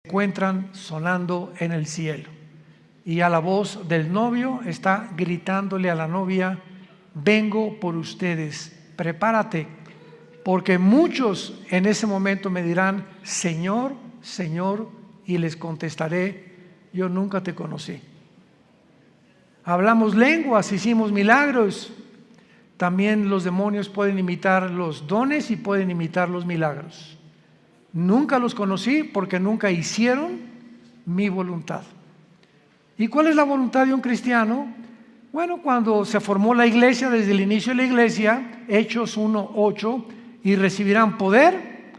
encuentran sonando en el cielo. Y a la voz del novio está gritándole a la novia: vengo por ustedes, prepárate, porque muchos en ese momento me dirán: Señor, Señor, y les contestaré: yo nunca te conocí. Hablamos lenguas, hicimos milagros. También los demonios pueden imitar los dones y pueden imitar los milagros. Nunca los conocí porque nunca hicieron mi voluntad. ¿Y cuál es la voluntad de un cristiano? Bueno, cuando se formó la iglesia, desde el inicio de la iglesia, Hechos 1:8, y recibirán poder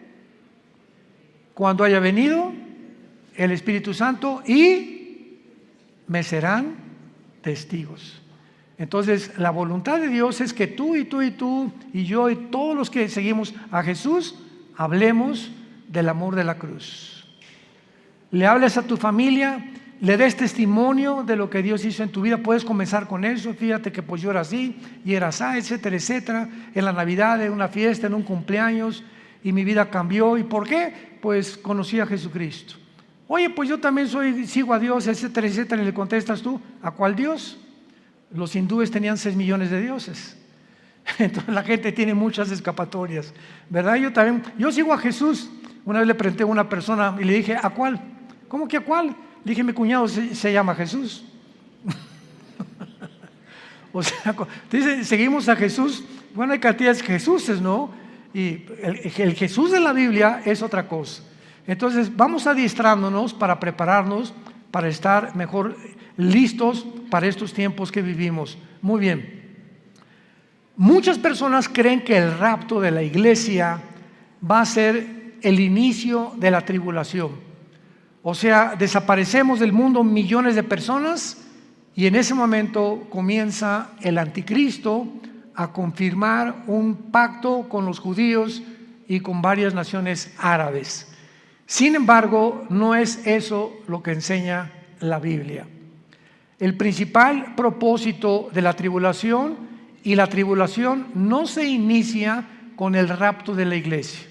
cuando haya venido el Espíritu Santo y me serán testigos. Entonces, la voluntad de Dios es que tú y tú y tú y yo y todos los que seguimos a Jesús hablemos del amor de la cruz. Le hables a tu familia, le des testimonio de lo que Dios hizo en tu vida. Puedes comenzar con eso: fíjate que pues yo era así y era así, etcétera, etcétera. En la Navidad, en una fiesta, en un cumpleaños, y mi vida cambió. ¿Y por qué? Pues conocí a Jesucristo. Oye, pues yo también sigo a Dios, etcétera, etcétera. Y le contestas tú: ¿a cuál Dios? Los hindúes tenían 6 millones de dioses. Entonces la gente tiene muchas escapatorias, ¿verdad? Yo sigo a Jesús. Una vez le pregunté a una persona y le dije: ¿a cuál? ¿Cómo que a cuál? Le dije: mi cuñado se llama Jesús. O sea, dice, seguimos a Jesús. Bueno, hay cantidades de Jesuses, ¿no? Y el Jesús de la Biblia es otra cosa. Entonces vamos adiestrándonos para prepararnos, para estar mejor listos para estos tiempos que vivimos. Muy bien. Muchas personas creen que el rapto de la iglesia va a ser el inicio de la tribulación. O sea, desaparecemos del mundo millones de personas y en ese momento comienza el anticristo a confirmar un pacto con los judíos y con varias naciones árabes. Sin embargo, no es eso lo que enseña la Biblia. El principal propósito de la tribulación, y la tribulación no se inicia con el rapto de la iglesia.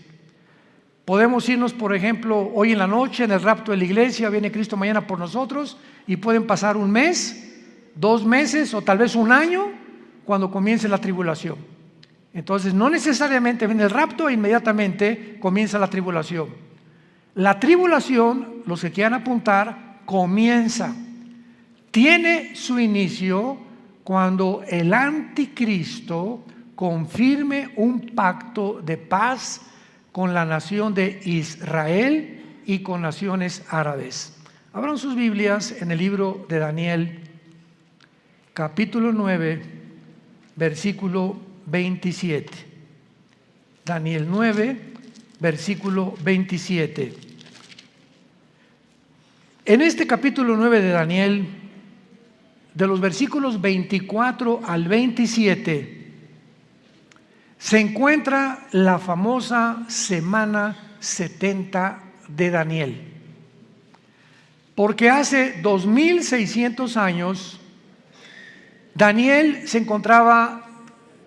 Podemos irnos, por ejemplo, hoy en la noche en el rapto de la iglesia, viene Cristo mañana por nosotros, y pueden pasar 1 mes, 2 meses o tal vez 1 año cuando comience la tribulación. Entonces no necesariamente viene el rapto e inmediatamente comienza la tribulación. La tribulación, los que quieran apuntar, comienza, tiene su inicio cuando el anticristo confirme un pacto de paz con la nación de Israel y con naciones árabes. Abran sus Biblias en el libro de Daniel, capítulo 9, versículo 27. Daniel 9, versículo 27. En este capítulo 9 de Daniel, de los versículos 24 al 27, se encuentra la famosa semana 70 de Daniel. Porque hace 2600 años, Daniel se encontraba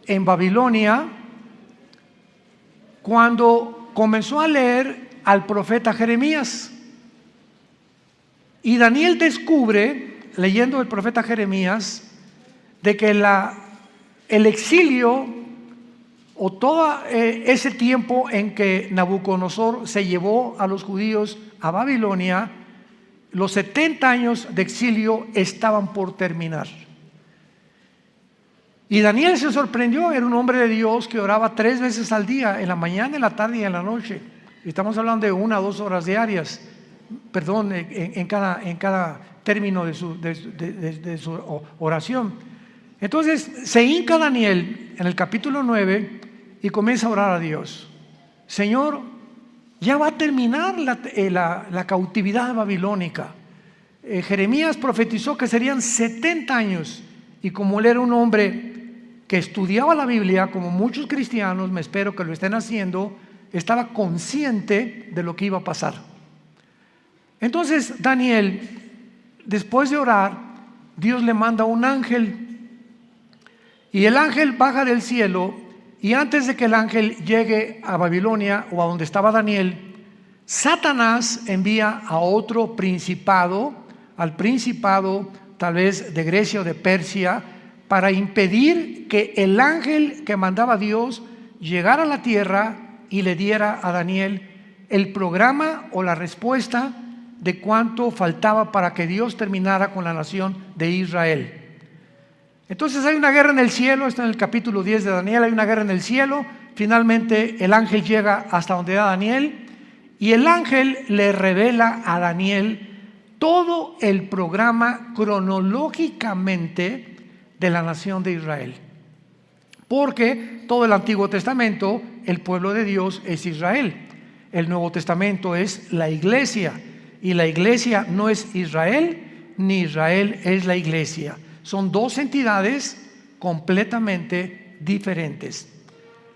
en Babilonia cuando comenzó a leer al profeta Jeremías. Y Daniel descubre, leyendo el profeta Jeremías, de que el exilio o todo ese tiempo en que Nabucodonosor se llevó a los judíos a Babilonia, los 70 años de exilio estaban por terminar. Y Daniel se sorprendió. Era un hombre de Dios que oraba 3 veces al día, en la mañana, en la tarde y en la noche. Estamos hablando de 1 a 2 horas diarias, perdón, en cada término de su oración. Entonces se hinca Daniel en el capítulo 9 y comienza a orar a Dios. Señor, ya va a terminar la cautividad babilónica. Jeremías profetizó que serían 70 años, y como él era un hombre que estudiaba la Biblia, como muchos cristianos, me espero que lo estén haciendo, estaba consciente de lo que iba a pasar. Entonces Daniel, después de orar, Dios le manda un ángel, y el ángel baja del cielo, y antes de que el ángel llegue a Babilonia o a donde estaba Daniel, Satanás envía a otro principado, al principado tal vez de Grecia o de Persia, para impedir que el ángel que mandaba Dios llegara a la tierra y le diera a Daniel el programa o la respuesta de cuánto faltaba para que Dios terminara con la nación de Israel. Entonces hay una guerra en el cielo, está en el capítulo 10 de Daniel, hay una guerra en el cielo. Finalmente el ángel llega hasta donde da Daniel, y el ángel le revela a Daniel todo el programa cronológicamente de la nación de Israel. Porque todo el Antiguo Testamento, el pueblo de Dios es Israel. El Nuevo Testamento es la iglesia, y la iglesia no es Israel, ni Israel es la iglesia. Son dos entidades completamente diferentes.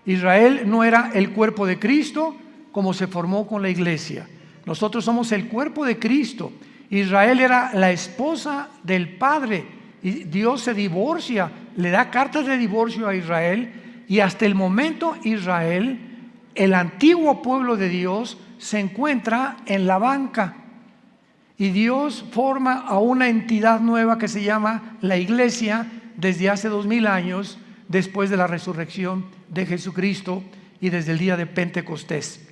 Israel no era el cuerpo de Cristo como se formó con la iglesia. Nosotros somos el cuerpo de Cristo. Israel era la esposa del Padre, y Dios se divorcia, le da cartas de divorcio a Israel, y hasta el momento Israel, el antiguo pueblo de Dios, se encuentra en la banca. Y Dios forma a una entidad nueva que se llama la iglesia desde hace 2000 años, después de la resurrección de Jesucristo y desde el día de Pentecostés.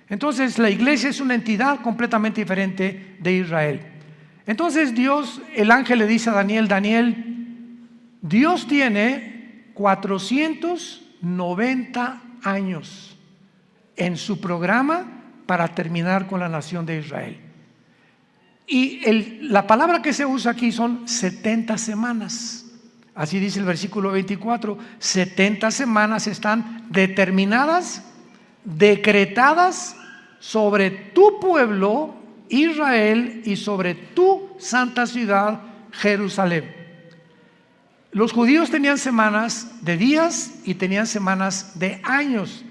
Entonces la iglesia es una entidad completamente diferente de Israel. Entonces Dios, el ángel le dice a Daniel: Daniel, Dios tiene 490 años en su programa para terminar con la nación de Israel. Y la palabra que se usa aquí son 70 semanas. Así dice el versículo 24. 70 semanas están determinadas, decretadas sobre tu pueblo Israel y sobre tu santa ciudad Jerusalén. Los judíos tenían semanas de días y tenían semanas de años.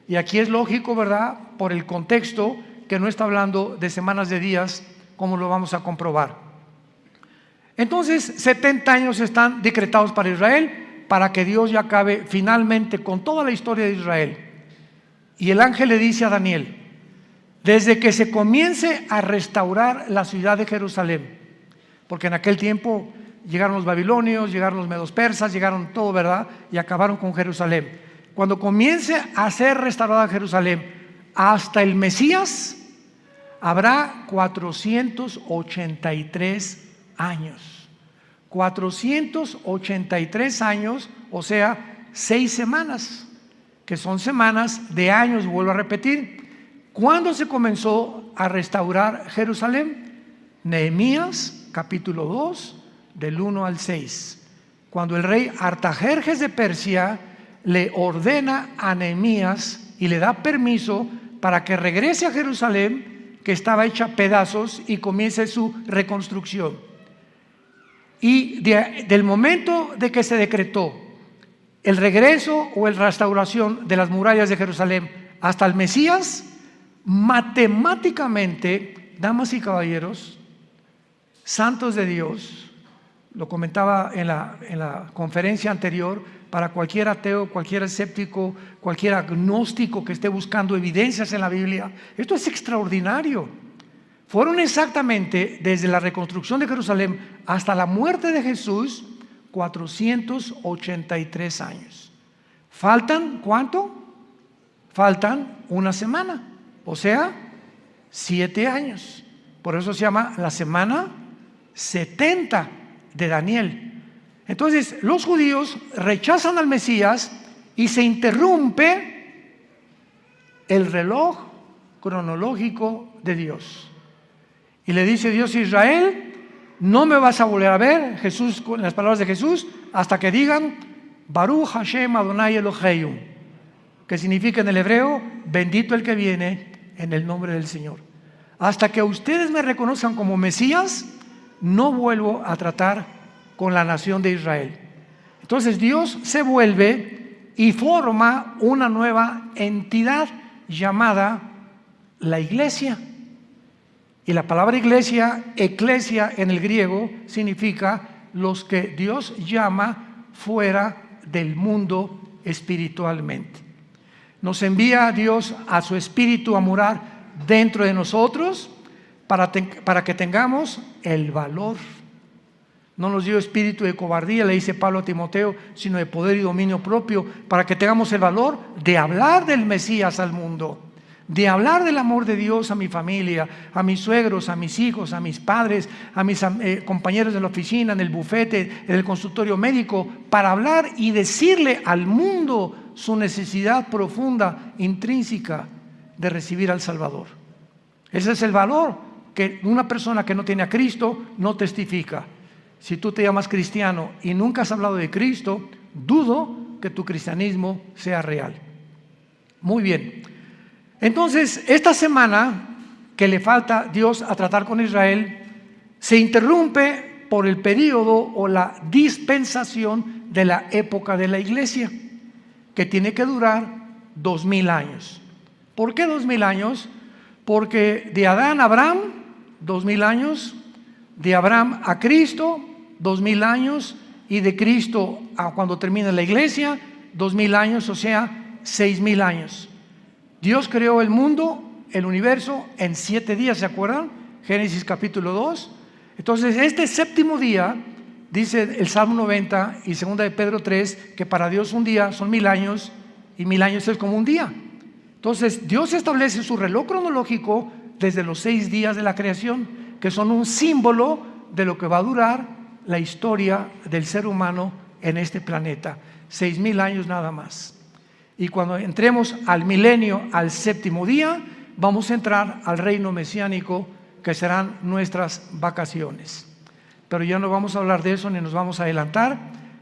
Y aquí es lógico, ¿verdad?, por el contexto, que no está hablando de semanas de días, como lo vamos a comprobar. Entonces 70 años están decretados para Israel, para que Dios ya acabe finalmente con toda la historia de Israel. Y el ángel le dice a Daniel: desde que se comience a restaurar la ciudad de Jerusalén, porque en aquel tiempo llegaron los babilonios, llegaron los medos persas, llegaron todo, ¿verdad?, y acabaron con Jerusalén. Cuando comience a ser restaurada Jerusalén hasta el Mesías, habrá 483 años. 483 años, o sea, 6 semanas, que son semanas de años, vuelvo a repetir. ¿Cuándo se comenzó a restaurar Jerusalén? Nehemías capítulo 2, del 1 al 6. Cuando el rey Artajerjes de Persia le ordena a Nehemías y le da permiso para que regrese a Jerusalén, que estaba hecha pedazos, y comience su reconstrucción. Y del momento de que se decretó el regreso o la restauración de las murallas de Jerusalén hasta el Mesías, matemáticamente, damas y caballeros, santos de Dios, lo comentaba en la conferencia anterior, para cualquier ateo, cualquier escéptico, cualquier agnóstico que esté buscando evidencias en la Biblia, esto es extraordinario. Fueron exactamente desde la reconstrucción de Jerusalén hasta la muerte de Jesús 483 años. ¿Faltan cuánto? Faltan una semana, o sea, 7 años. Por eso se llama la semana 70 de Daniel. Entonces los judíos rechazan al Mesías y se interrumpe el reloj cronológico de Dios. Y le dice Dios a Israel: no me vas a volver a ver, Jesús, con las palabras de Jesús, hasta que digan Baruch Hashem Adonai Eloheinu, que significa en el hebreo: bendito el que viene en el nombre del Señor. Hasta que ustedes me reconozcan como Mesías, no vuelvo a tratar con la nación de Israel. Entonces Dios se vuelve y forma una nueva entidad llamada la iglesia. Y la palabra iglesia, eclesia en el griego, significa los que Dios llama fuera del mundo espiritualmente. Nos envía a Dios a su espíritu a morar dentro de nosotros para que tengamos el valor. No nos dio espíritu de cobardía, le dice Pablo a Timoteo, sino de poder y dominio propio, para que tengamos el valor de hablar del Mesías al mundo, de hablar del amor de Dios a mi familia, a mis suegros, a mis hijos, a mis padres, a mis compañeros de la oficina, en el bufete, en el consultorio médico, para hablar y decirle al mundo su necesidad profunda, intrínseca de recibir al Salvador. Ese es el valor que una persona que no tiene a Cristo no testifica. Si tú te llamas cristiano y nunca has hablado de Cristo, dudo que tu cristianismo sea real. Muy bien. Entonces, esta semana que le falta Dios a tratar con Israel, se interrumpe por el periodo o la dispensación de la época de la iglesia, que tiene que durar 2000 años. ¿Por qué 2000 años? Porque de Adán a Abraham, 2000 años, de Abraham a Cristo, 2000 años, y de Cristo a cuando termina la iglesia, 2000 años, o sea, 6000 años. Dios creó el mundo, el universo, en 7 días, ¿se acuerdan? Génesis capítulo 2. Entonces, este séptimo día, dice el Salmo 90 y 2 de Pedro 3, que para Dios un día son 1000 años, y 1000 años es como un día. Entonces, Dios establece su reloj cronológico desde los 6 días de la creación, que son un símbolo de lo que va a durar la historia del ser humano en este planeta. 6000 años nada más. Y cuando entremos al milenio, al séptimo día, vamos a entrar al reino mesiánico, que serán nuestras vacaciones. Pero ya no vamos a hablar de eso ni nos vamos a adelantar.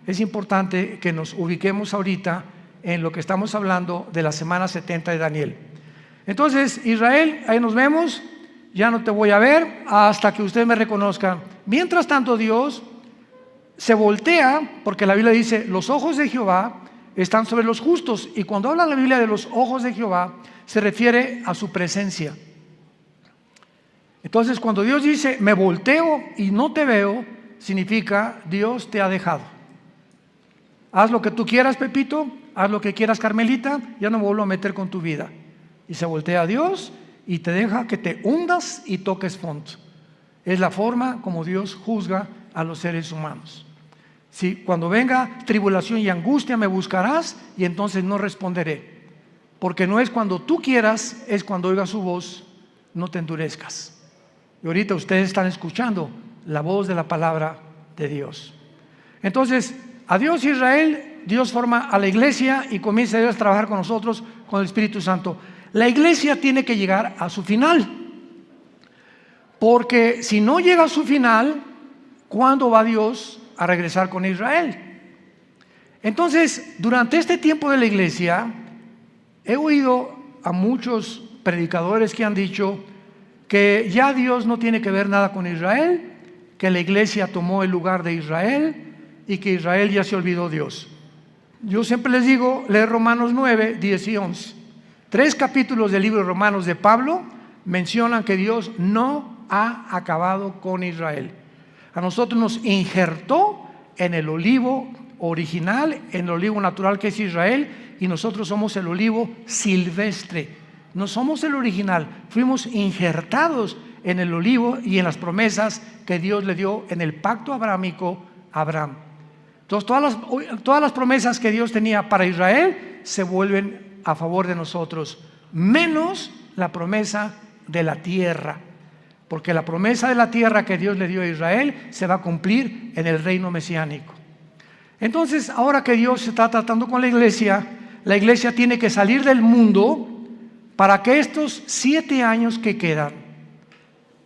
Es importante que nos ubiquemos ahorita en lo que estamos hablando de la semana 70 de Daniel. Entonces, Israel, ahí nos vemos. Ya no te voy a ver hasta que usted me reconozca. Mientras tanto, Dios se voltea, porque la Biblia dice, los ojos de Jehová están sobre los justos, y cuando habla la Biblia de los ojos de Jehová, se refiere a su presencia. Entonces, cuando Dios dice, me volteo y no te veo, significa, Dios te ha dejado. Haz lo que tú quieras, Pepito, haz lo que quieras, Carmelita, ya no me vuelvo a meter con tu vida. Y se voltea a Dios y te deja que te hundas y toques fondo. Es la forma como Dios juzga a los seres humanos. Si cuando venga tribulación y angustia me buscarás, y entonces no responderé, porque no es cuando tú quieras, es cuando oigas su voz, no te endurezcas. Y ahorita ustedes están escuchando la voz de la palabra de Dios. Entonces, adiós Israel, Dios forma a la iglesia y comienza Dios a trabajar con nosotros, con el Espíritu Santo. La iglesia tiene que llegar a su final, porque si no llega a su final, ¿cuándo va Dios a regresar con Israel? Entonces, durante este tiempo de la iglesia, he oído a muchos predicadores que han dicho que ya Dios no tiene que ver nada con Israel, que la iglesia tomó el lugar de Israel y que Israel ya se olvidó de Dios. Yo siempre les digo, leer Romanos 9, 10 y 11. 3 capítulos del libro de Romanos de Pablo mencionan que Dios no ha acabado con Israel. A nosotros nos injertó en el olivo original, en el olivo natural que es Israel, y nosotros somos el olivo silvestre. No somos el original, fuimos injertados en el olivo y en las promesas que Dios le dio en el pacto abrámico a Abraham. Entonces todas las promesas que Dios tenía para Israel se vuelven a favor de nosotros, menos la promesa de la tierra. Porque la promesa de la tierra que Dios le dio a Israel se va a cumplir en el reino mesiánico. Entonces, ahora que Dios está tratando con la iglesia tiene que salir del mundo para que estos 7 años que quedan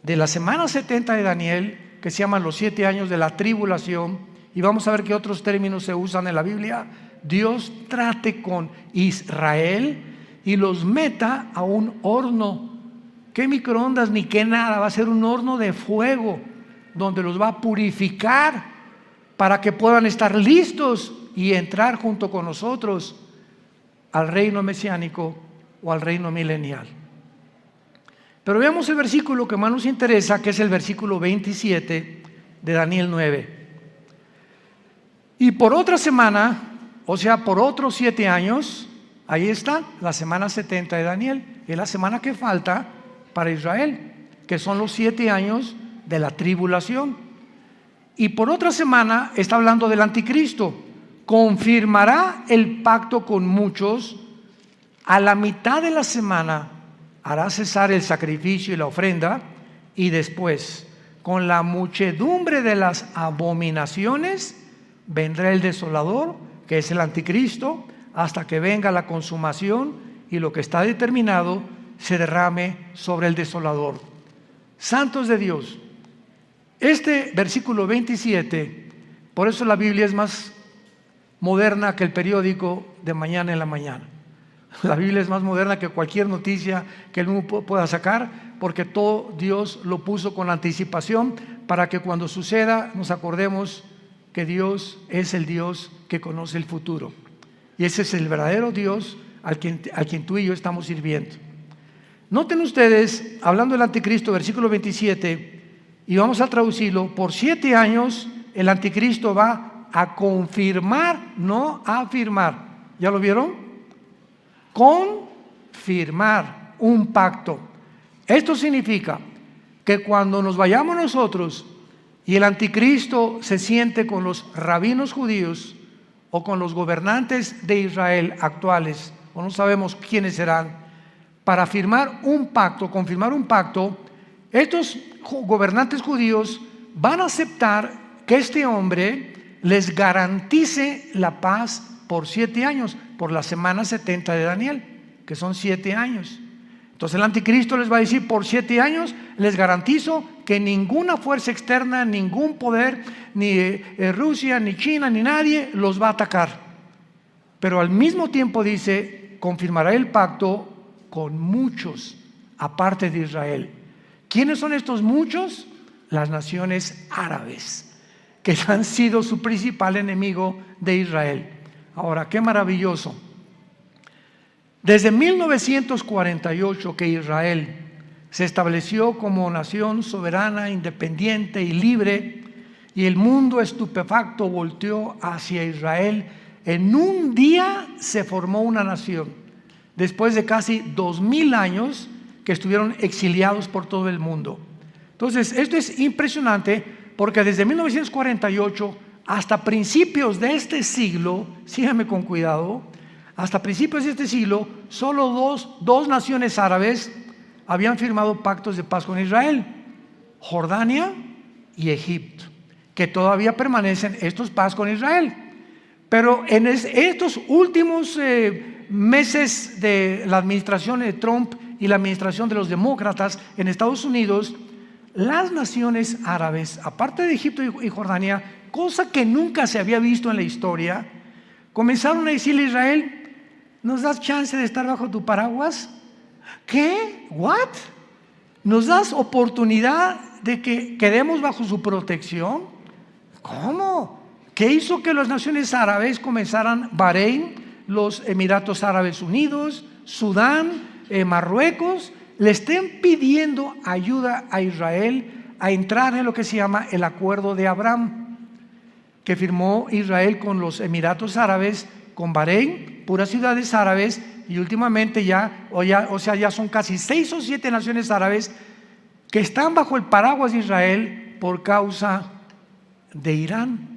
de la semana 70 de Daniel, que se llaman los 7 años de la tribulación, y vamos a ver qué otros términos se usan en la Biblia, Dios trate con Israel y los meta a un horno. ¿Qué microondas ni qué nada? Va a ser un horno de fuego donde los va a purificar para que puedan estar listos y entrar junto con nosotros al reino mesiánico o al reino milenial. Pero veamos el versículo que más nos interesa, que es el versículo 27 de Daniel 9. Y por otra semana, o sea, por otros 7 años, ahí está la semana 70 de Daniel, es la semana que falta para Israel, que son los 7 años de la tribulación. Y por otra semana está hablando del anticristo. Confirmará el pacto con muchos. A la mitad de la semana hará cesar el sacrificio y la ofrenda, y después, con la muchedumbre de las abominaciones, vendrá el desolador, que es el anticristo, hasta que venga la consumación y lo que está determinado se derrame sobre el desolador. Santos de Dios, este versículo 27, por eso la Biblia es más moderna que el periódico de mañana en la mañana. La Biblia es más moderna que cualquier noticia que el mundo pueda sacar, porque todo Dios lo puso con anticipación para que cuando suceda nos acordemos que Dios es el Dios que conoce el futuro. Y ese es el verdadero Dios al quien tú y yo estamos sirviendo. Noten ustedes, hablando del anticristo, versículo 27, y vamos a traducirlo: por 7 años el anticristo va a confirmar, no a afirmar. ¿Ya lo vieron? Confirmar un pacto. Esto significa que cuando nos vayamos nosotros y el anticristo se siente con los rabinos judíos o con los gobernantes de Israel actuales, o no sabemos quiénes serán, para firmar un pacto, confirmar un pacto, estos gobernantes judíos van a aceptar que este hombre les garantice la paz por 7 años, por la semana 70 de Daniel, que son 7 años. Entonces el anticristo les va a decir: por 7 años les garantizo que ninguna fuerza externa, ningún poder, ni Rusia, ni China, ni nadie los va a atacar. Pero al mismo tiempo dice: confirmará el pacto con muchos, aparte de Israel. ¿Quiénes son estos muchos? Las naciones árabes, que han sido su principal enemigo de Israel. Ahora, qué maravilloso. Desde 1948 que Israel se estableció como nación soberana, independiente y libre, y el mundo estupefacto volteó hacia Israel, en un día se formó una nación, después de casi 2000 años que estuvieron exiliados por todo el mundo. Entonces, esto es impresionante, porque desde 1948 hasta principios de este siglo, síganme con cuidado, hasta principios de este siglo, solo dos naciones árabes habían firmado pactos de paz con Israel: Jordania y Egipto, que todavía permanecen estos paz con Israel. Pero en estos últimos meses de la administración de Trump y la administración de los demócratas en Estados Unidos, las naciones árabes, aparte de Egipto y Jordania, cosa que nunca se había visto en la historia, comenzaron a decirle a Israel: ¿nos das chance de estar bajo tu paraguas? ¿Qué? ¿What? ¿Nos das oportunidad de que quedemos bajo su protección? ¿Cómo? ¿Qué hizo que las naciones árabes comenzaran? Bahrein, los Emiratos Árabes Unidos, Sudán, Marruecos, le estén pidiendo ayuda a Israel a entrar en lo que se llama el Acuerdo de Abraham, que firmó Israel con los Emiratos Árabes, con Bahrein, puras ciudades árabes, y últimamente ya son casi 6 o 7 naciones árabes que están bajo el paraguas de Israel por causa de Irán.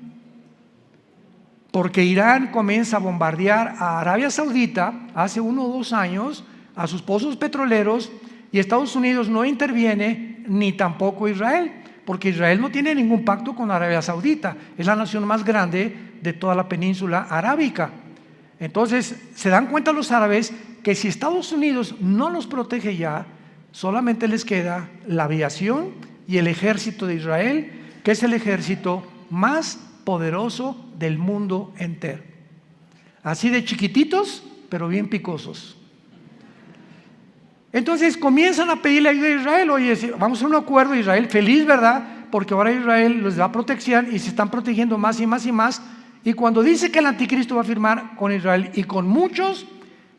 Porque Irán comienza a bombardear a Arabia Saudita hace 1 o 2 años, a sus pozos petroleros, y Estados Unidos no interviene, ni tampoco Israel, porque Israel no tiene ningún pacto con Arabia Saudita, es la nación más grande de toda la península arábica. Entonces se dan cuenta los árabes que si Estados Unidos no los protege ya, solamente les queda la aviación y el ejército de Israel, que es el ejército más poderoso del mundo entero. Así de chiquititos, pero bien picosos. Entonces comienzan a pedirle ayuda a Israel: oye, vamos a un acuerdo. Israel feliz, ¿verdad? Porque ahora Israel les da protección y se están protegiendo más y más y más. Y cuando dice que el anticristo va a firmar con Israel y con muchos,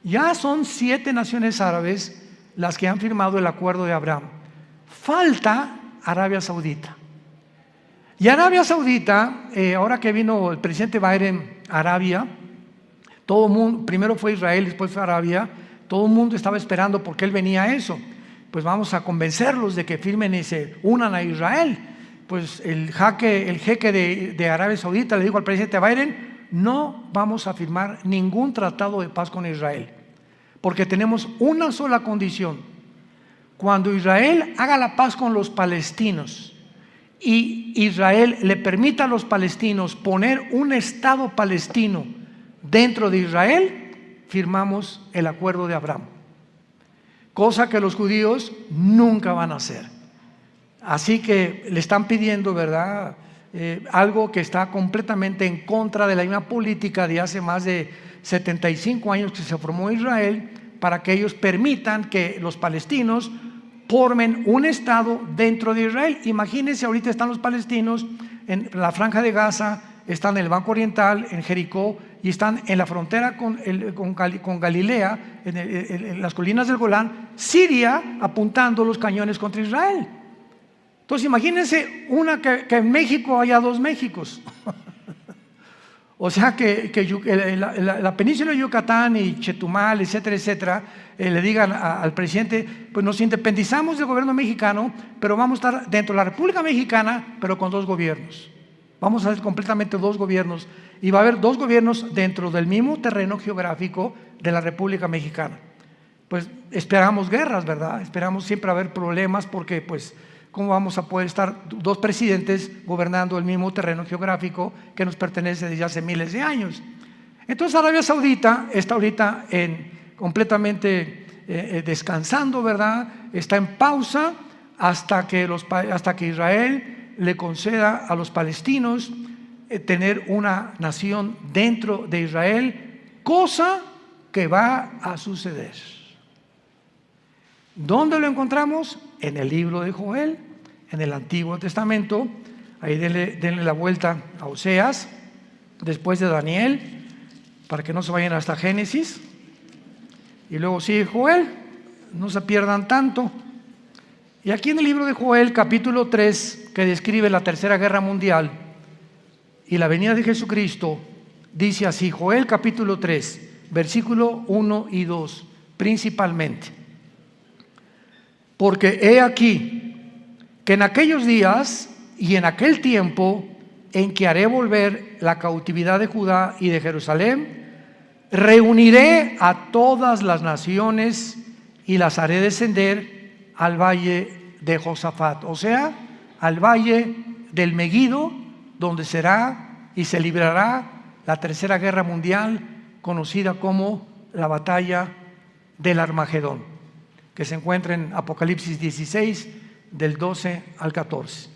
ya son 7 naciones árabes las que han firmado el Acuerdo de Abraham. Falta Arabia Saudita. Y Arabia Saudita, ahora que vino el presidente Biden a Arabia, todo el mundo, primero fue Israel, después fue Arabia, todo el mundo estaba esperando porque él venía a eso. pues vamos a convencerlos de que firmen y se unan a Israel. Pues el jeque de Arabia Saudita le dijo al presidente Biden: no vamos a firmar ningún tratado de paz con Israel, porque tenemos una sola condición: cuando Israel haga la paz con los palestinos y Israel le permita a los palestinos poner un Estado palestino dentro de Israel, firmamos el acuerdo de Abraham, cosa que los judíos nunca van a hacer. Así que le están pidiendo, ¿verdad?, algo que está completamente en contra de la misma política de hace más de 75 años que se formó Israel, para que ellos permitan que los palestinos formen un Estado dentro de Israel. Imagínense, ahorita están los palestinos en la Franja de Gaza, están en el Banco Oriental, en Jericó, y están en la frontera con Galilea, en las colinas del Golán, Siria, apuntando los cañones contra Israel. Entonces imagínense que en México haya dos Méxicos. O sea que la península de Yucatán y Chetumal, etcétera, etcétera, le digan al presidente: pues nos independizamos del gobierno mexicano, pero vamos a estar dentro de la República Mexicana, pero con dos gobiernos. Vamos a hacer completamente dos gobiernos, y va a haber dos gobiernos dentro del mismo terreno geográfico de la República Mexicana. Pues esperamos guerras, ¿verdad? Esperamos siempre haber problemas, porque pues ¿cómo vamos a poder estar dos presidentes gobernando el mismo terreno geográfico que nos pertenece desde hace miles de años? Entonces Arabia Saudita está ahorita completamente descansando, ¿verdad? Está en pausa hasta que Israel le conceda a los palestinos tener una nación dentro de Israel, cosa que va a suceder. ¿Dónde lo encontramos? En el libro de Joel, en el Antiguo Testamento. Ahí denle la vuelta a Oseas, después de Daniel, para que no se vayan hasta Génesis, y luego sigue Joel, no se pierdan tanto. Y aquí en el libro de Joel, capítulo 3, que describe la Tercera Guerra Mundial y la venida de Jesucristo, dice así: Joel capítulo 3, versículo 1 y 2, principalmente: porque he aquí que en aquellos días y en aquel tiempo en que haré volver la cautividad de Judá y de Jerusalén, reuniré a todas las naciones y las haré descender al valle de Josafat, o sea, al valle del Meguido, donde será y se librará la Tercera Guerra Mundial, conocida como la batalla del Armagedón, que se encuentra en Apocalipsis 16, del 12 al 14.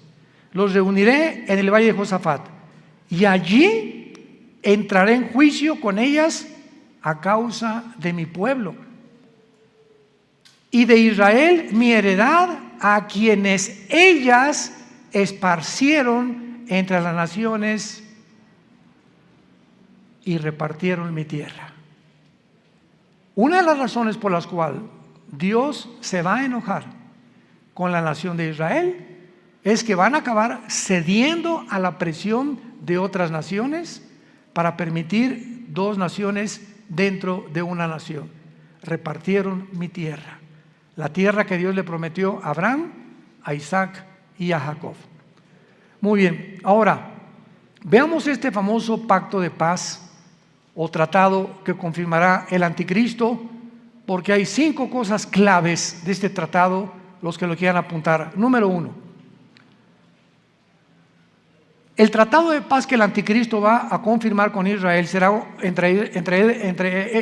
Los reuniré en el valle de Josafat, y allí entraré en juicio con ellas a causa de mi pueblo y de Israel, mi heredad, a quienes ellas esparcieron entre las naciones y repartieron mi tierra. Una de las razones por las cuales Dios se va a enojar con la nación de Israel es que van a acabar cediendo a la presión de otras naciones para permitir dos naciones dentro de una nación. Repartieron mi tierra, la tierra que Dios le prometió a Abraham, a Isaac y a Jacob. Muy bien, ahora veamos este famoso pacto de paz o tratado que confirmará el anticristo, porque hay 5 cosas claves de este tratado, los que lo quieran apuntar. Número 1, el tratado de paz que el anticristo va a confirmar con Israel será entre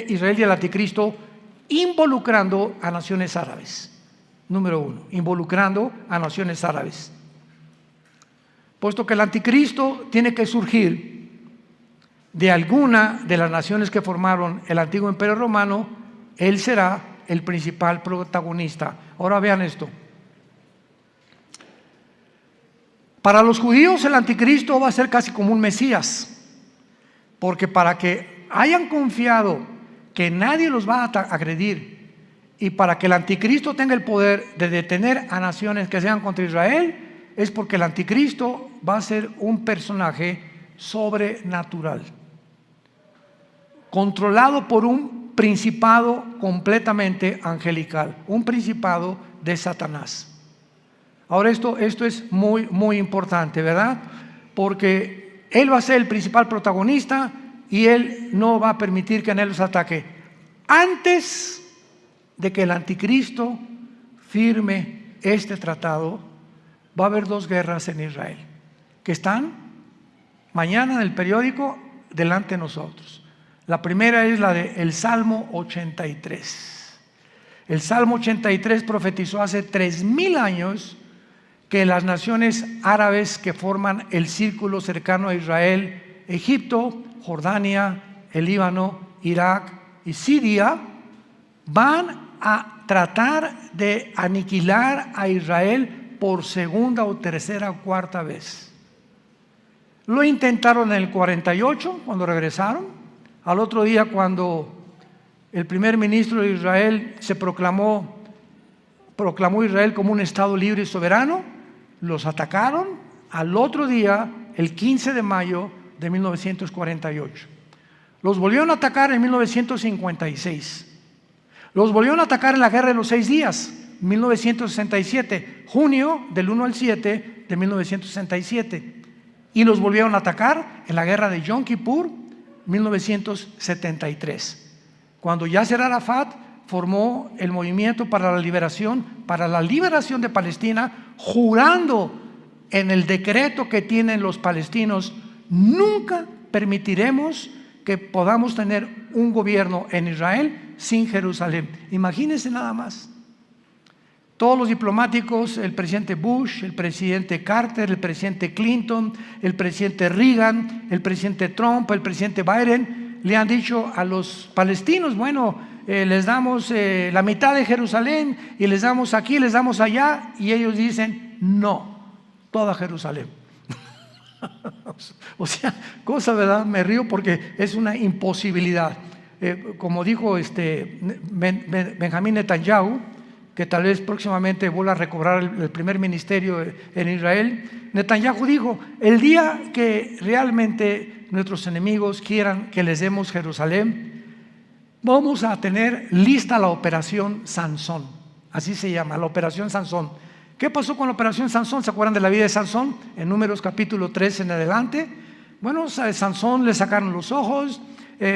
Israel y el anticristo, involucrando a naciones árabes. Número 1, involucrando a naciones árabes. Puesto que el anticristo tiene que surgir de alguna de las naciones que formaron el antiguo imperio romano, él será el principal protagonista. Ahora vean esto. Para los judíos el anticristo va a ser casi como un Mesías, porque para que hayan confiado que nadie los va a agredir y para que el anticristo tenga el poder de detener a naciones que sean contra Israel, es porque el anticristo va a ser un personaje sobrenatural, controlado por un principado completamente angelical, un principado de Satanás. Ahora esto es muy, muy importante, ¿verdad? Porque él va a ser el principal protagonista y él no va a permitir que en él los ataque. Antes de que el anticristo firme este tratado, va a haber 2 guerras en Israel, que están mañana en el periódico delante de nosotros. La primera es la del Salmo 83. El Salmo 83 profetizó hace 3000 años que las naciones árabes que forman el círculo cercano a Israel, Egipto, Jordania, el Líbano, Irak y Siria, van a tratar de aniquilar a Israel por segunda o tercera o cuarta vez. Lo intentaron en el 48, cuando regresaron. Al otro día, cuando el primer ministro de Israel proclamó Israel como un estado libre y soberano, los atacaron al otro día, el 15 de mayo de 1948. Los volvieron a atacar en 1956. Los volvieron a atacar en la Guerra de los 6 días, 1967, junio del 1 al 7 de 1967. Y los volvieron a atacar en la Guerra de Yom Kippur, 1973. Cuando Yasser Arafat formó el movimiento para la liberación de Palestina, jurando en el decreto que tienen los palestinos: nunca permitiremos que podamos tener un gobierno en Israel sin Jerusalén. Imagínense nada más. Todos los diplomáticos, el presidente Bush, el presidente Carter, el presidente Clinton, el presidente Reagan, el presidente Trump, el presidente Biden, le han dicho a los palestinos: bueno, les damos la mitad de Jerusalén y les damos aquí, les damos allá, y ellos dicen: no, toda Jerusalén. O sea, cosa, ¿verdad? Me río porque es una imposibilidad. Como dijo Benjamín Netanyahu, que tal vez próximamente vuelva a recobrar el primer ministerio en Israel, Netanyahu dijo: el día que realmente nuestros enemigos quieran que les demos Jerusalén, vamos a tener lista la operación Sansón. Así se llama, la operación Sansón. ¿Qué pasó con la operación Sansón? ¿Se acuerdan de la vida de Sansón? En Números capítulo 3 en adelante. Bueno, a Sansón le sacaron los ojos,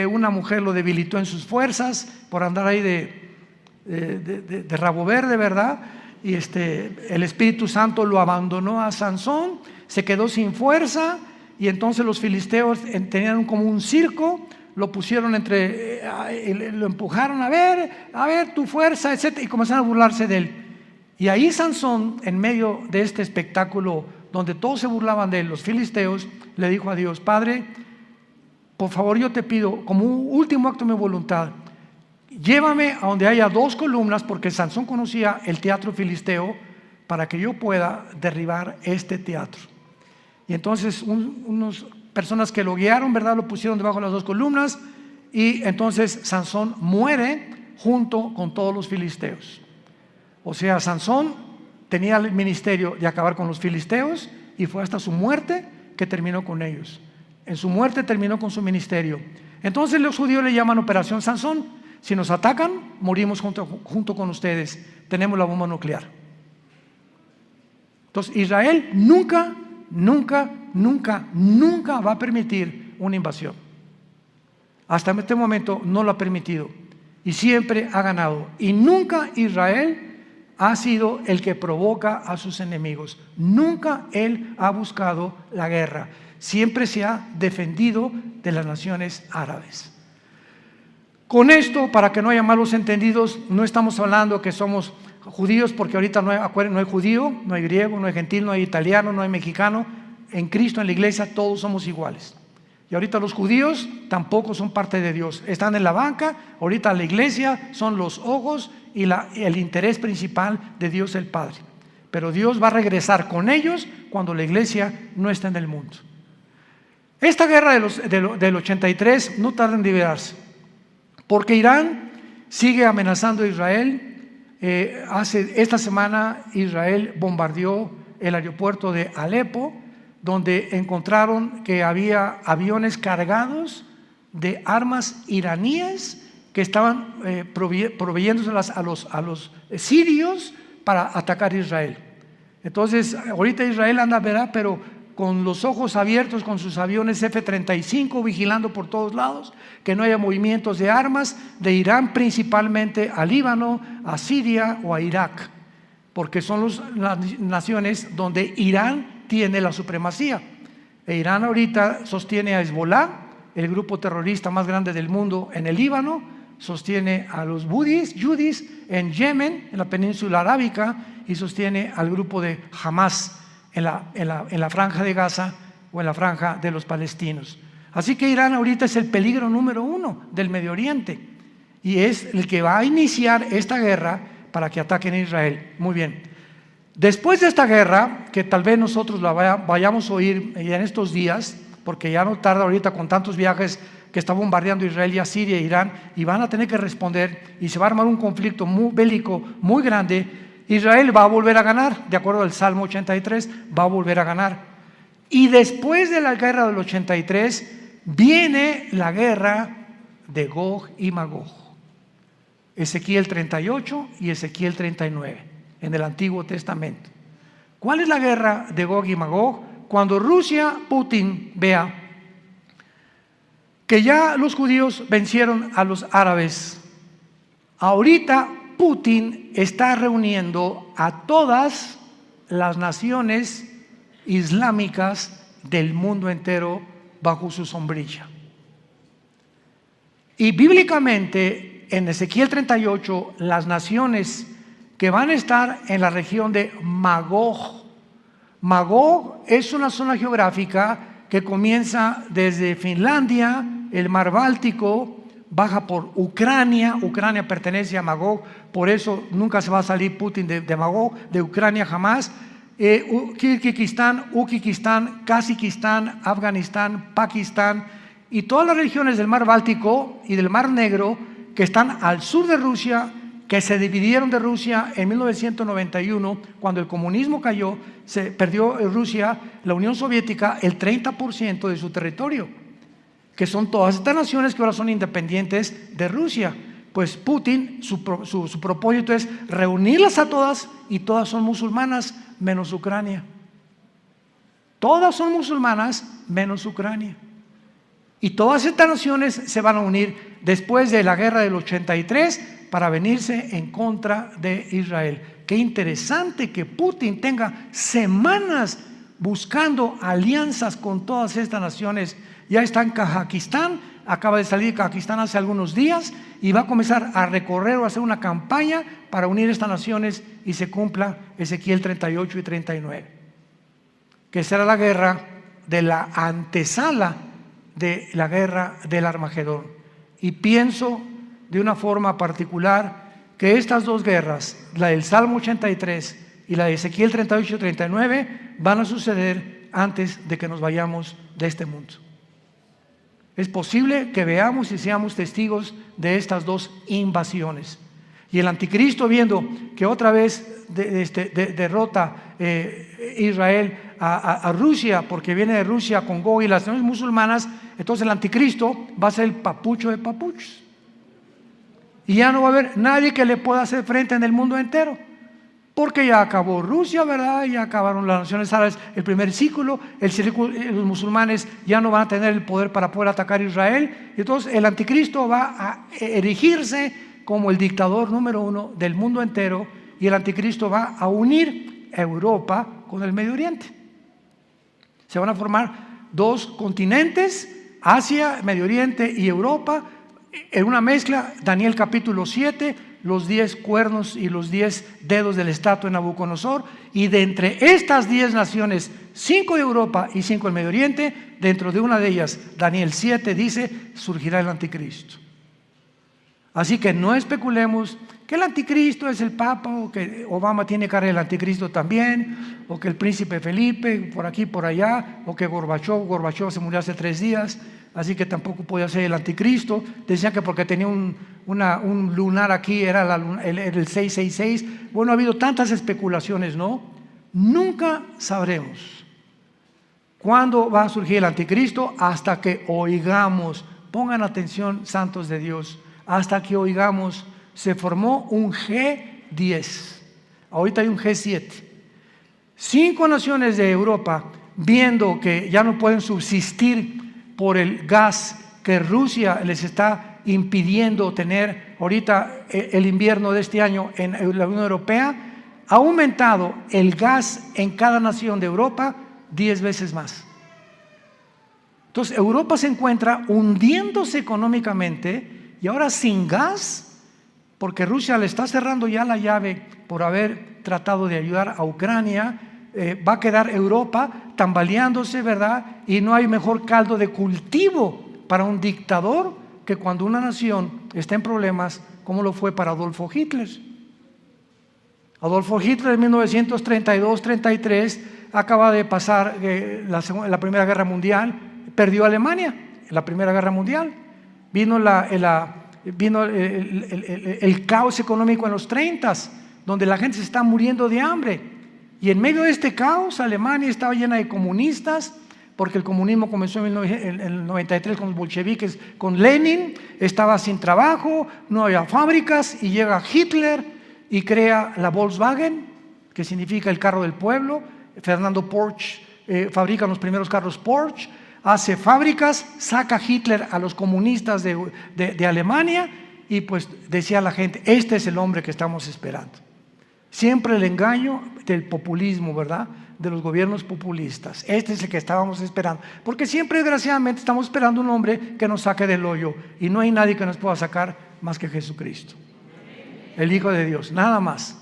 una mujer lo debilitó en sus fuerzas por andar ahí de rabo verde, ¿verdad? Y el Espíritu Santo lo abandonó a Sansón, se quedó sin fuerza, y entonces los filisteos tenían como un circo, lo pusieron lo empujaron, a ver tu fuerza, etc., y comenzaron a burlarse de él. Y ahí Sansón, en medio de este espectáculo donde todos se burlaban de él, los filisteos, le dijo a Dios: Padre, por favor, yo te pido, como un último acto de mi voluntad, llévame a donde haya 2 columnas, porque Sansón conocía el teatro filisteo, para que yo pueda derribar este teatro. Y entonces unas personas que lo guiaron, ¿verdad?, lo pusieron debajo de las 2 columnas, y entonces Sansón muere junto con todos los filisteos. O sea, Sansón tenía el ministerio de acabar con los filisteos, y fue hasta su muerte que terminó con ellos. En su muerte terminó con su ministerio. Entonces los judíos le llaman Operación Sansón. Si nos atacan, morimos junto con ustedes. Tenemos la bomba nuclear. Entonces Israel nunca va a permitir una invasión. Hasta este momento no lo ha permitido, y siempre ha ganado. Y nunca Israel ha sido el que provoca a sus enemigos. Nunca él ha buscado la guerra. Siempre se ha defendido de las naciones árabes. Con esto, para que no haya malos entendidos, no estamos hablando que somos judíos, porque ahorita no hay judío, no hay griego, no hay gentil, no hay italiano, no hay mexicano. En Cristo, en la iglesia, todos somos iguales. Y ahorita los judíos tampoco son parte de Dios. Están en la banca. Ahorita la iglesia son los ojos y el interés principal de Dios el Padre. Pero Dios va a regresar con ellos cuando la iglesia no está en el mundo. Esta guerra del 83 no tarda en liberarse, porque Irán sigue amenazando a Israel. Esta semana Israel bombardeó el aeropuerto de Alepo, donde encontraron que había aviones cargados de armas iraníes que estaban proveyéndoselas a los sirios para atacar a Israel. Entonces, ahorita Israel anda, ¿verdad?, pero con los ojos abiertos, con sus aviones F-35, vigilando por todos lados, que no haya movimientos de armas de Irán principalmente a Líbano, a Siria o a Irak, porque son las naciones donde Irán tiene la supremacía. Irán ahorita sostiene a Hezbollah, el grupo terrorista más grande del mundo en el Líbano, sostiene a los yudis en Yemen, en la península arábica, y sostiene al grupo de Hamas en la franja de Gaza o en la franja de los palestinos. Así que Irán ahorita es el peligro número 1 del Medio Oriente y es el que va a iniciar esta guerra para que ataquen a Israel. Muy bien. Después de esta guerra, que tal vez nosotros la vayamos a oír en estos días, porque ya no tarda ahorita con tantos viajes que está bombardeando Israel y a Siria e Irán, y van a tener que responder, y se va a armar un conflicto bélico muy grande. Israel va a volver a ganar, de acuerdo al Salmo 83, va a volver a ganar. Y después de la guerra del 83, viene la guerra de Gog y Magog. Ezequiel 38 y Ezequiel 39, en el Antiguo Testamento. ¿Cuál es la guerra de Gog y Magog? Cuando Rusia, Putin, vea que ya los judíos vencieron a los árabes. Ahorita Putin está reuniendo a todas las naciones islámicas del mundo entero bajo su sombrilla. Y bíblicamente, en Ezequiel 38, las naciones que van a estar en la región de Magog. Magog es una zona geográfica que comienza desde Finlandia, el mar Báltico, baja por Ucrania. Ucrania pertenece a Magog, por eso nunca se va a salir Putin de Magog, de Ucrania jamás. Kirguistán, Uzbekistán, Kazajistán, Afganistán, Pakistán y todas las regiones del mar Báltico y del mar Negro que están al sur de Rusia, que se dividieron de Rusia en 1991, cuando el comunismo cayó, se perdió en Rusia, la Unión Soviética, el 30% de su territorio, que son todas estas naciones que ahora son independientes de Rusia. Pues Putin, su propósito es reunirlas a todas, y todas son musulmanas menos Ucrania. Todas son musulmanas menos Ucrania. Y todas estas naciones se van a unir después de la guerra del 83 para venirse en contra de Israel. Qué interesante que Putin tenga semanas buscando alianzas con todas estas naciones. Ya está en Kazajistán, acaba de salir de Kazajistán hace algunos días y va a comenzar a recorrer o a hacer una campaña para unir estas naciones y se cumpla Ezequiel 38 y 39, que será la guerra de la antesala de la guerra del Armagedón. Y pienso de una forma particular que estas dos guerras, la del Salmo 83 y la de Ezequiel 38 y 39, van a suceder antes de que nos vayamos de este mundo. Es posible que veamos y seamos testigos de estas dos invasiones. Y el anticristo, viendo que otra vez derrota Israel a Rusia, porque viene de Rusia con Gog y las naciones musulmanas, entonces el anticristo va a ser el papucho de papuchos. Y ya no va a haber nadie que le pueda hacer frente en el mundo entero, porque ya acabó Rusia, ¿verdad? Ya acabaron las naciones árabes, el primer círculo, los musulmanes ya no van a tener el poder para poder atacar a Israel. Y entonces el anticristo va a erigirse como el dictador número 1 del mundo entero, y el anticristo va a unir a Europa con el Medio Oriente. Se van a formar dos continentes, Asia, Medio Oriente y Europa, en una mezcla. Daniel capítulo 7, los 10 cuernos y los 10 dedos del estatua de Nabucodonosor, y de entre estas 10 naciones, 5 de Europa y 5 del Medio Oriente, dentro de una de ellas, Daniel 7 dice, surgirá el anticristo. Así que no especulemos que el anticristo es el Papa, o que Obama tiene cara del anticristo también, o que el príncipe Felipe por aquí por allá, o que Gorbachov se murió hace 3 días, así que tampoco podía ser el anticristo. Decían que porque tenía un lunar aquí era el 666. Bueno, ha habido tantas especulaciones, ¿no? Nunca sabremos cuándo va a surgir el anticristo hasta que oigamos. Pongan atención, santos de Dios, hasta que oigamos, se formó un G10. Ahorita hay un G7. 5 naciones de Europa, viendo que ya no pueden subsistir por el gas que Rusia les está impidiendo tener ahorita el invierno de este año en la Unión Europea, ha aumentado el gas en cada nación de Europa 10 veces más. Entonces Europa se encuentra hundiéndose económicamente y ahora sin gas, porque Rusia le está cerrando ya la llave por haber tratado de ayudar a Ucrania. Va a quedar Europa tambaleándose, ¿verdad? Y no hay mejor caldo de cultivo para un dictador que cuando una nación está en problemas, como lo fue para Adolfo Hitler. Adolfo Hitler en 1932-33 acaba de pasar la Primera Guerra Mundial, perdió Alemania en la Primera Guerra Mundial. Vino el caos económico en los 30s, donde la gente se está muriendo de hambre. Y en medio de este caos, Alemania estaba llena de comunistas, porque el comunismo comenzó en el 93 con los bolcheviques, con Lenin, estaba sin trabajo, no había fábricas, y llega Hitler y crea la Volkswagen, que significa el carro del pueblo. Fernando Porsche fabrica los primeros carros Porsche, hace fábricas, saca Hitler a los comunistas de Alemania, y pues decía la gente, este es el hombre que estamos esperando. Siempre el engaño del populismo, ¿verdad? De los gobiernos populistas. Este es el que estábamos esperando. Porque siempre, desgraciadamente, estamos esperando un hombre que nos saque del hoyo. Y no hay nadie que nos pueda sacar más que Jesucristo, el Hijo de Dios, nada más.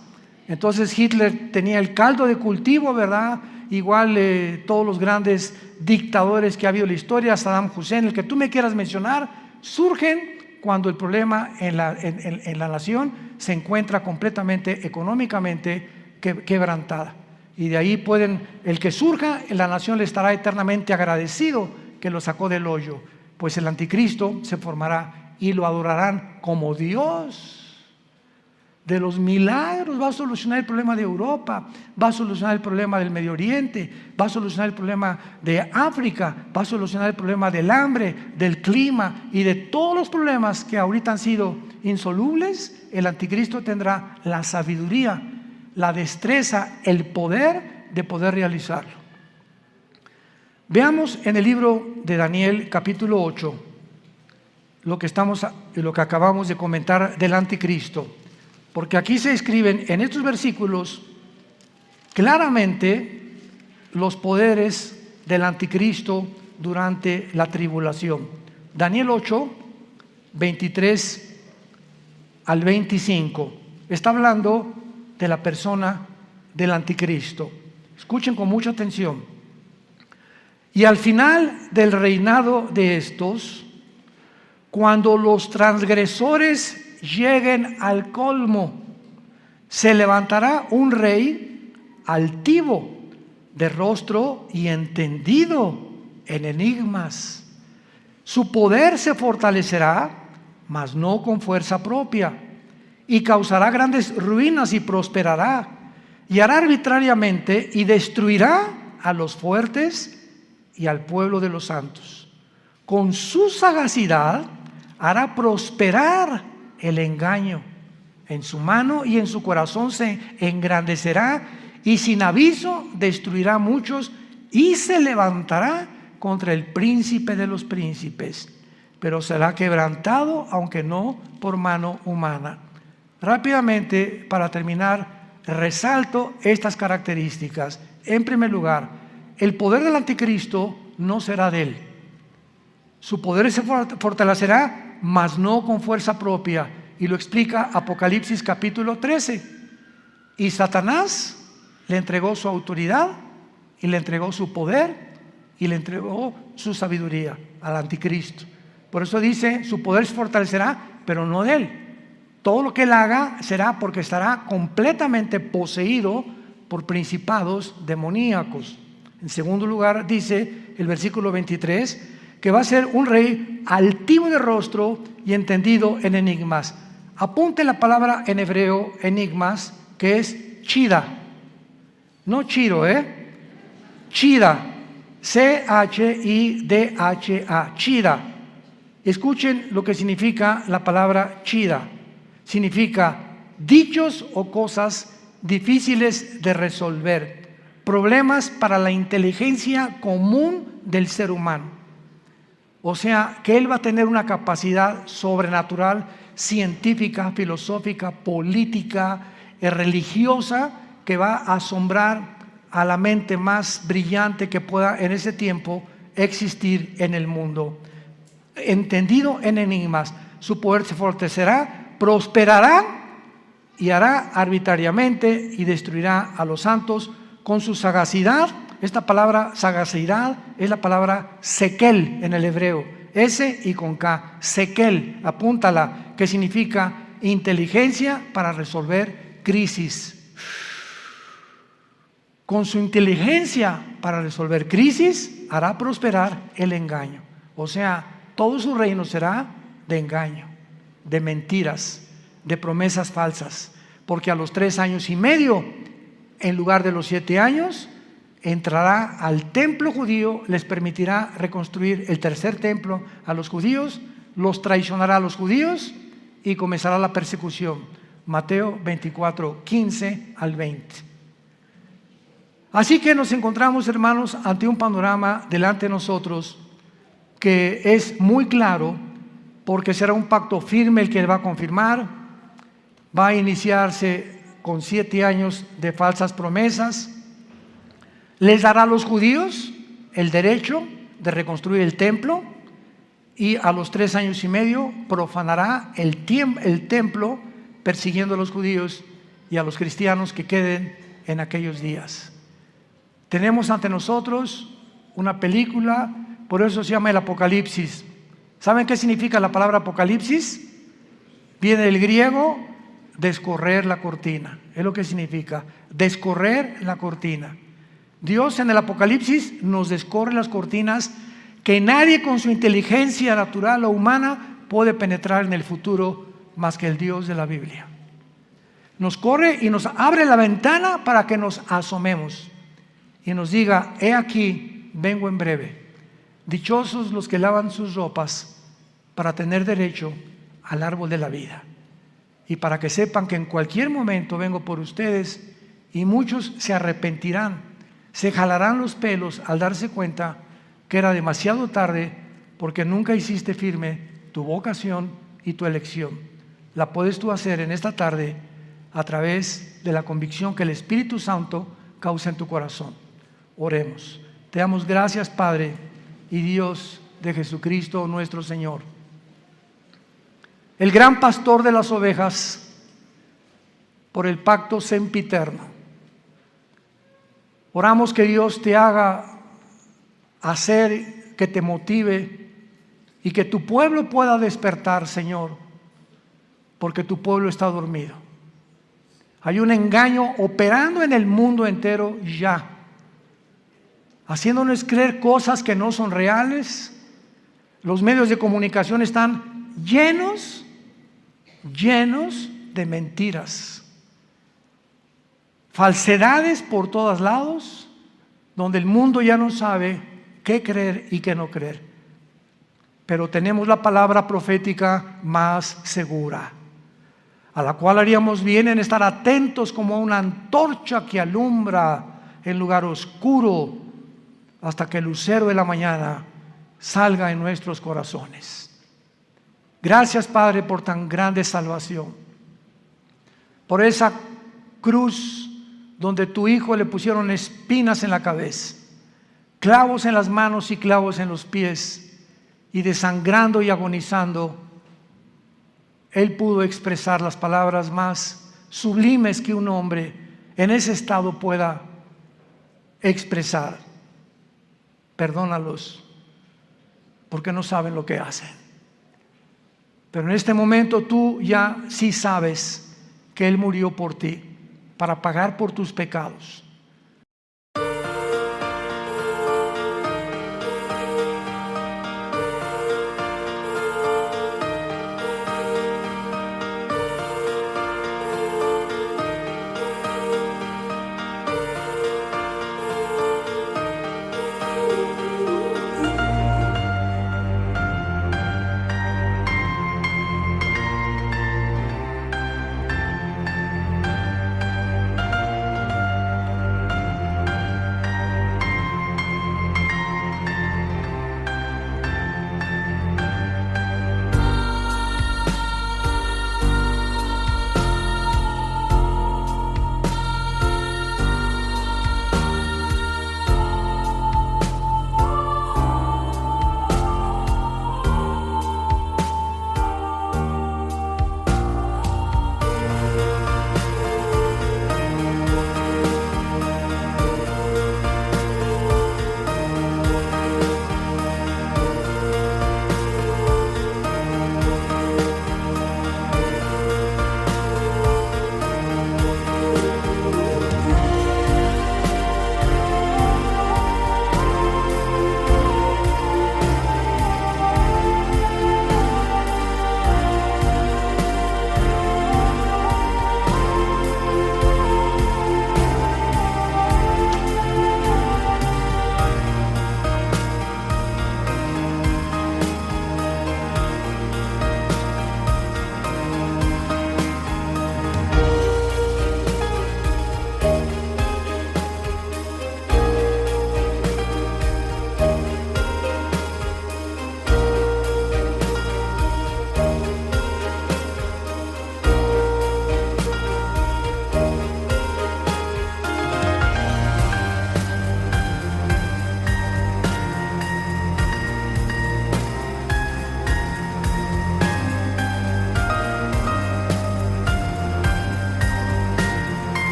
Entonces Hitler tenía el caldo de cultivo, ¿verdad? Igual todos los grandes dictadores que ha habido en la historia, Saddam Hussein, el que tú me quieras mencionar, surgen cuando el problema en la nación se encuentra completamente económicamente quebrantada. Y de ahí el que surja en la nación le estará eternamente agradecido que lo sacó del hoyo, pues el anticristo se formará y lo adorarán como Dios. De los milagros va a solucionar el problema de Europa, va a solucionar el problema del Medio Oriente, va a solucionar el problema de África, va a solucionar el problema del hambre, del clima y de todos los problemas que ahorita han sido insolubles. El anticristo tendrá la sabiduría, la destreza, el poder de poder realizarlo. Veamos en el libro de Daniel capítulo 8 lo que acabamos de comentar del anticristo. Porque aquí se escriben en estos versículos claramente los poderes del anticristo durante la tribulación. Daniel 8, 23 al 25. Está hablando de la persona del anticristo. Escuchen con mucha atención. Y al final del reinado de estos, cuando los transgresores lleguen al colmo, se levantará un rey altivo, de rostro y entendido en enigmas. Su poder se fortalecerá, mas no con fuerza propia, y causará grandes ruinas y prosperará, y hará arbitrariamente y destruirá a los fuertes y al pueblo de los santos. Con su sagacidad hará prosperar el engaño. En su mano y en su corazón se engrandecerá, y sin aviso destruirá a muchos, y se levantará contra el príncipe de los príncipes, pero será quebrantado, aunque no por mano humana. Rápidamente, para terminar, resalto estas características. En primer lugar, el poder del anticristo no será de él. Su poder se fortalecerá, mas no con fuerza propia, y lo explica Apocalipsis capítulo 13. Y Satanás le entregó su autoridad, y le entregó su poder, y le entregó su sabiduría al anticristo. Por eso dice, su poder se fortalecerá, pero no de él. Todo lo que él haga será porque estará completamente poseído por principados demoníacos. En segundo lugar, dice el versículo 23, que va a ser un rey altivo de rostro y entendido en enigmas. Apunte la palabra en hebreo, enigmas, que es chida. No chiro, chida. C-H-I-D-H-A, chida. Escuchen lo que significa la palabra chida. Significa dichos o cosas difíciles de resolver, problemas para la inteligencia común del ser humano. O sea, que él va a tener una capacidad sobrenatural, científica, filosófica, política, religiosa, que va a asombrar a la mente más brillante que pueda en ese tiempo existir en el mundo. Entendido en enigmas, su poder se fortalecerá, prosperará y hará arbitrariamente y destruirá a los santos con su sagacidad. Esta palabra sagacidad es la palabra sekel en el hebreo, S y con K, sekel, apúntala, que significa inteligencia para resolver crisis. Con su inteligencia para resolver crisis hará prosperar el engaño. O sea, todo su reino será de engaño, de mentiras, de promesas falsas, porque a los 3 años y medio, en lugar de los 7 años, entrará al templo judío, les permitirá reconstruir el tercer templo a los judíos, los traicionará a los judíos y comenzará la persecución. Mateo 24, 15 al 20. Así que nos encontramos, hermanos, ante un panorama delante de nosotros que es muy claro, porque será un pacto firme el que va a confirmar. Va a iniciarse con 7 años de falsas promesas. Les dará a los judíos el derecho de reconstruir el templo, y a los 3 años y medio profanará el templo, persiguiendo a los judíos y a los cristianos que queden en aquellos días. Tenemos ante nosotros una película, por eso se llama el Apocalipsis. ¿Saben qué significa la palabra Apocalipsis? Viene del griego descorrer la cortina, es lo que significa, descorrer la cortina. Dios en el Apocalipsis nos descorre las cortinas que nadie con su inteligencia natural o humana puede penetrar en el futuro más que el Dios de la Biblia. Nos corre y nos abre la ventana para que nos asomemos y nos diga: he aquí, vengo en breve. Dichosos los que lavan sus ropas para tener derecho al árbol de la vida, y para que sepan que en cualquier momento vengo por ustedes, y muchos se arrepentirán, se jalarán los pelos al darse cuenta que era demasiado tarde, porque nunca hiciste firme tu vocación y tu elección. La puedes tú hacer en esta tarde a través de la convicción que el Espíritu Santo causa en tu corazón. Oremos. Te damos gracias, Padre y Dios de Jesucristo nuestro Señor, el gran pastor de las ovejas, por el pacto sempiterno. Oramos que Dios te haga hacer, que te motive y que tu pueblo pueda despertar, Señor, porque tu pueblo está dormido. Hay un engaño operando en el mundo entero ya, haciéndonos creer cosas que no son reales. Los medios de comunicación están llenos de mentiras, falsedades por todos lados, donde el mundo ya no sabe qué creer y qué no creer. Pero tenemos la palabra profética más segura, a la cual haríamos bien en estar atentos como una antorcha que alumbra en lugar oscuro, hasta que el lucero de la mañana salga en nuestros corazones. Gracias, Padre, por tan grande salvación, por esa cruz donde tu Hijo le pusieron espinas en la cabeza, clavos en las manos y clavos en los pies, y desangrando y agonizando, Él pudo expresar las palabras más sublimes que un hombre en ese estado pueda expresar: perdónalos, porque no saben lo que hacen. Pero en este momento tú ya sí sabes que Él murió por ti, para pagar por tus pecados.